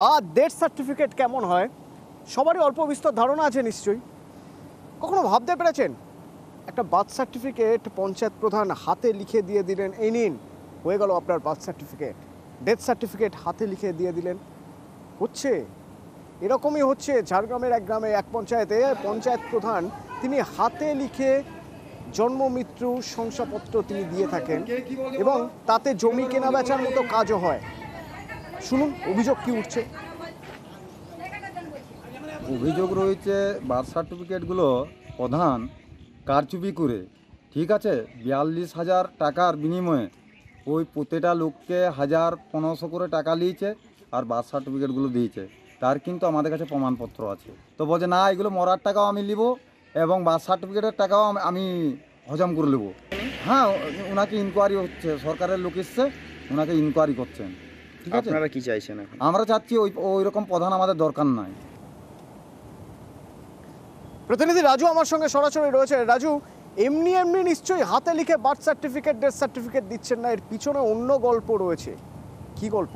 আর death certificate কেমন হয় সবারই অল্প বিস্তর ধারণা আছে নিশ্চয়ই। কখনো ভাবতে পেরেছেন একটা বার্থ সার্টিফিকেট পঞ্চায়েত প্রধান হাতে লিখে দিয়ে দিলেন, এই নিন হয়ে গেল আপনার বার্থ সার্টিফিকেট। ডেথ সার্টিফিকেট হাতে লিখে দিয়ে দিলেন। হচ্ছে এরকমই হচ্ছে ঝাড়গ্রামের এক গ্রামে এক পঞ্চায়েতে পঞ্চায়েত প্রধান তিনি হাতে লিখে জন্ম মৃত্যু শংসাপত্র তিনি দিয়ে থাকেন এবং তাতে জমি কেনা বেচার মতো কাজও হয়। শুনুন অভিযোগ কি উঠছে। অভিযোগ রয়েছে বার্থ সার্টিফিকেটগুলো প্রধান কারচুপি করে, ঠিক আছে, 42,000 টাকার বিনিময়ে ওই প্রতিটা লোককে 1,000-1,500 করে টাকা নিয়েছে আর বার্থ সার্টিফিকেটগুলো দিয়েছে। তার কিন্তু আমাদের কাছে প্রমাণপত্র আছে। তো বলছে না, এগুলো মরার টাকাও আমি নিব এবং বার্থ সার্টিফিকেটের টাকাও আমি হজম করে নেব। হ্যাঁ, ওনাকে ইনকোয়ারি হচ্ছে, সরকারের লোক এসছে, ওনাকে ইনকোয়ারি করছেন। ঠিক আছে, আপনারা কি চাইছেন এখন? আমরা চাচ্ছি ওই রকম প্রধান আমাদের দরকার নাই। প্রতিনিধি রাজু আমার সঙ্গে সরাসরি রয়েছে। রাজু, এমনি এমনি নিশ্চয়ই হাতে লিখে বার্থ সার্টিফিকেট ডেথ সার্টিফিকেট দিচ্ছেন না, এর পিছনে অন্য গল্প রয়েছে। কি গল্প?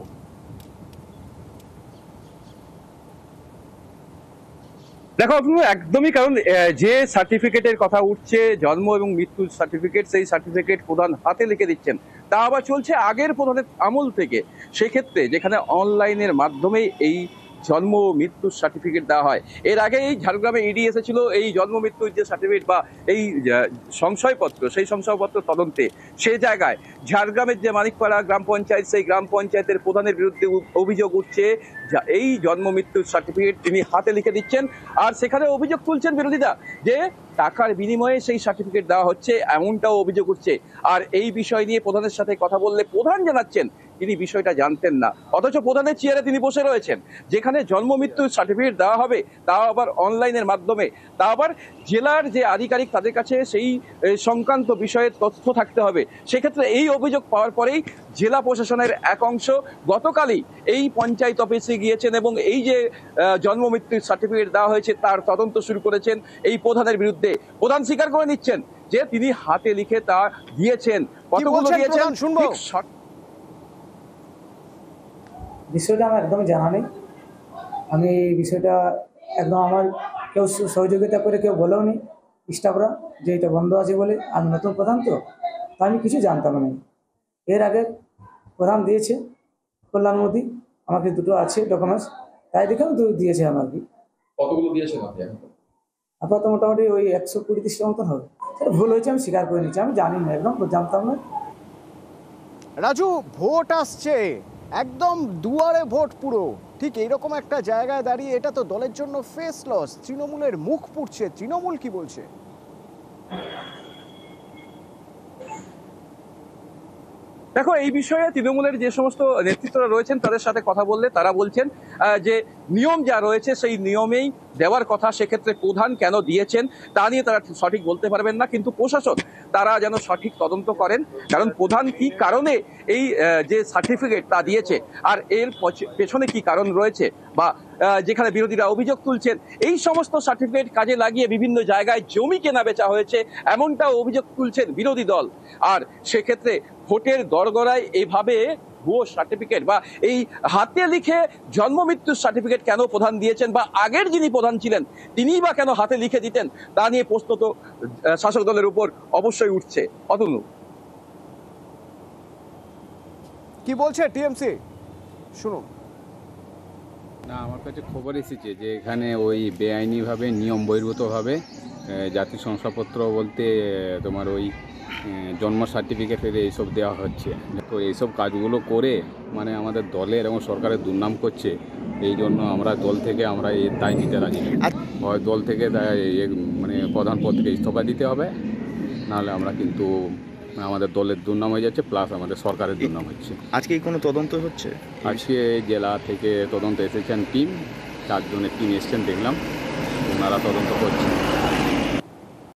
দেখো একদমই, কারণ যে সার্টিফিকেটের কথা উঠছে জন্ম এবং মৃত্যুর সার্টিফিকেট, সেই সার্টিফিকেট প্রধান হাতে লিখে দিচ্ছেন, তা আবার চলছে আগের প্রধানের আমল থেকে। সেক্ষেত্রে যেখানে অনলাইনের মাধ্যমে এই জন্ম মৃত্যুর সার্টিফিকেট দেওয়া হয়, এর আগে এই ঝাড়গ্রামে ইডি এসেছিল এই জন্ম মৃত্যুর যে সার্টিফিকেট বা এই সংশয়পত্র, সেই সংশয়পত্র তদন্তে। সেই জায়গায় ঝাড়গ্রামের যে মানিকপাড়া গ্রাম পঞ্চায়েত, সেই গ্রাম পঞ্চায়েতের প্রধানের বিরুদ্ধে অভিযোগ উঠছে এই জন্ম মৃত্যুর সার্টিফিকেট তিনি হাতে লিখে দিচ্ছেন। আর সেখানে অভিযোগ তুলছেন বিরোধীরা যে টাকার বিনিময়ে সেই সার্টিফিকেট দেওয়া হচ্ছে, এমনটাও অভিযোগ উঠছে। আর এই বিষয় নিয়ে প্রধানের সাথে কথা বললে প্রধান জানাচ্ছেন তিনি বিষয়টা জানতেন না, অথচ প্রধানের চেয়ারে তিনি বসে রয়েছেন। যেখানে জন্ম মৃত্যুর সার্টিফিকেট দেওয়া হবে তাও আবার অনলাইনের মাধ্যমে, তা আবার জেলার যে আধিকারিক তাদের কাছে সেই সংক্রান্ত বিষয়ে তথ্য থাকতে হবে। সেক্ষেত্রে এই অভিযোগ পাওয়ার পরেই জেলা প্রশাসনের এক অংশ গতকালই এই পঞ্চায়েত অফিসে গিয়েছেন এবং এই যে জন্ম মৃত্যুর সার্টিফিকেট দেওয়া হয়েছে তার তদন্ত শুরু করেছেন এই প্রধানের বিরুদ্ধে। প্রধান স্বীকার করে নিচ্ছেন যে তিনি হাতে লিখে তা দিয়েছেন। কতগুলো দিয়েছেন শুনবো। বিষয়টা আমার একদমই জানা নেই। আমি এই বিষয়টা একদম আমার কেউ সহযোগিতা করে কেউ বলেও নি স্টাফরা যে এটা বন্ধ আছে বলে। আমি নতুন প্রধান তো আমি কিছু জানতাম না। এর আগে প্রধান দিয়েছে কল্যাণ মোদী, আমাকে দুটো আছে ডকুমেন্টস, তাই দেখে দিয়েছে আমাকে। কতগুলো দিয়েছেন আপনি? আপাতত মোটামুটি ওই 120-130টা মতন হবে। সেটা ভুল হয়েছে, আমি স্বীকার করে নিচ্ছি, আমি জানি না, একদম জানতাম না। রাজু, ভোট আসছে, একদম দুয়ারে ভোট পুরো, ঠিক এইরকম একটা জায়গায় দাঁড়িয়ে এটা তো দলের জন্য ফেস লস। তৃণমূলের মুখ পুড়ছে, তৃণমূল কি বলছে? দেখো, এই বিষয়ে তৃণমূলের যে সমস্ত নেতৃত্বরা রয়েছেন তাদের সাথে কথা বললে তারা বলছেন যে নিয়ম যা রয়েছে সেই নিয়মেই দেওয়ার কথা। সেক্ষেত্রে প্রধান কেন দিয়েছেন তা নিয়ে তারা সঠিক বলতে পারবেন না, কিন্তু প্রশাসন তারা যেন সঠিক তদন্ত করেন, কারণ প্রধান কি কারণে এই যে সার্টিফিকেট তা দিয়েছে আর এর পেছনে কি কারণ রয়েছে, বা যেখানে বিরোধীরা অভিযোগ তুলছেন এই সমস্ত সার্টিফিকেট কাজে লাগিয়ে বিভিন্ন জায়গায় জমি কেনা বেচা হয়েছে, এমনটাও অভিযোগ তুলছেন বিরোধী দল। আর সেক্ষেত্রে ভোটের দরগড়ায় এভাবে ভুয়ো সার্টিফিকেট বা এই হাতে লিখে জন্ম মৃত্যুর সার্টিফিকেট কেন প্রধান দিয়েছেন, বা আগের যিনি প্রধান ছিলেন তিনিই বা কেন হাতে লিখে দিতেন, তা নিয়ে প্রশ্ন তো শাসক দলের উপর অবশ্যই উঠছে। অতনু, কি বলছে টিএমসি শুনুন। না, আমার কাছে খবর এসেছে যে এখানে ওই বেআইনিভাবে নিয়ম বহির্ভূতভাবে জাতি শংসাপত্র বলতে তোমার ওই জন্ম সার্টিফিকেটের এইসব দেওয়া হচ্ছে। তো এইসব কাজগুলো করে মানে আমাদের দলের এবং সরকারের দুর্নাম করছে। এই জন্য আমরা দল থেকে আমরা এর দায় নিতে রাজি নই। হয় দল থেকে মানে প্রধান পদ থেকে ইস্তফা দিতে হবে, নাহলে আমরা কিন্তু আমাদের দলের দুর্নাম হয়ে যাচ্ছে, প্লাস আমাদের সরকারের দুর্নাম হচ্ছে। আজকে কোনো তদন্ত হচ্ছে? আজকে জেলা থেকে তদন্ত এসেছেন টিম, 4 জনের টিম এসছেন, দেখলাম ওনারা তদন্ত করছেন।